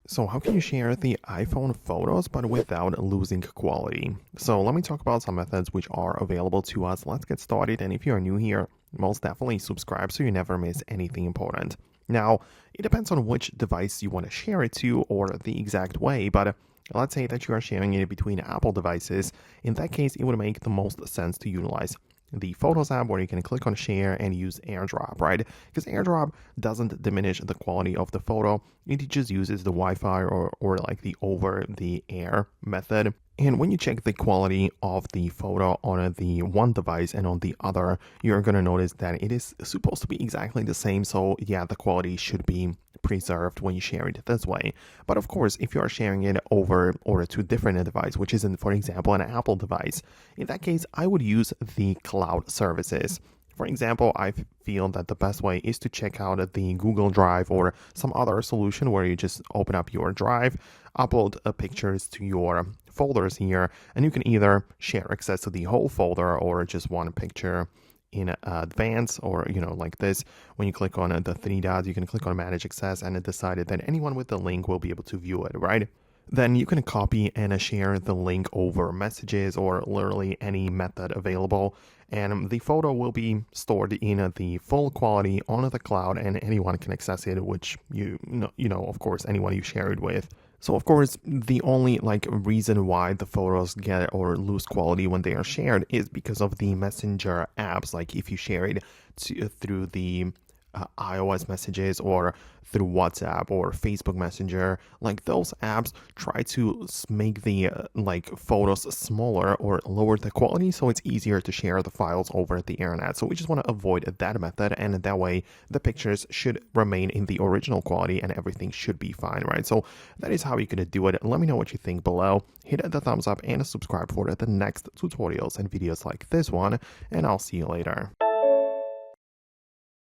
So how can you share the iPhone photos but without losing quality? So let me talk about some methods which are available to us. Let's get started. And if you're new here, most definitely subscribe so you never miss anything important. Now, it depends on which device you want to share it to or the exact way, but let's say that you are sharing it between Apple devices. In that case, it would make the most sense to utilize the Photos app where you can click on share and use AirDrop, right? Because AirDrop doesn't diminish the quality of the photo. It just uses the Wi-Fi or like the over the air method. And when you check the quality of the photo on the one device and on the other, you're going to notice that it is supposed to be exactly the same. So yeah, the quality should be preserved when you share it this way. But of course, if you are sharing it over or to different device, which isn't, for example, an Apple device, in that case, I would use the cloud services. For example, I feel that the best way is to check out the Google Drive or some other solution where you just open up your drive, upload pictures to your folders here, and you can either share access to the whole folder or just one picture in advance, or like this. When you click on the three dots, you can click on manage access, and it decided that anyone with the link will be able to view it, right? Then you can copy and share the link over messages or literally any method available, and the photo will be stored in the full quality on the cloud, and anyone can access it, which of course, anyone you share it with. So of course, the only reason why the photos get or lose quality when they are shared is because of the messenger apps. Like if you share it through the iOS messages or through WhatsApp or Facebook Messenger, like those apps try to make the photos smaller or lower the quality, so it's easier to share the files over the internet. So we just want to avoid that method, and that way the pictures should remain in the original quality and everything should be fine, right? So that is how you can do it. Let me know what you think below. Hit the thumbs up and subscribe for the next tutorials and videos like this one, and I'll see you later.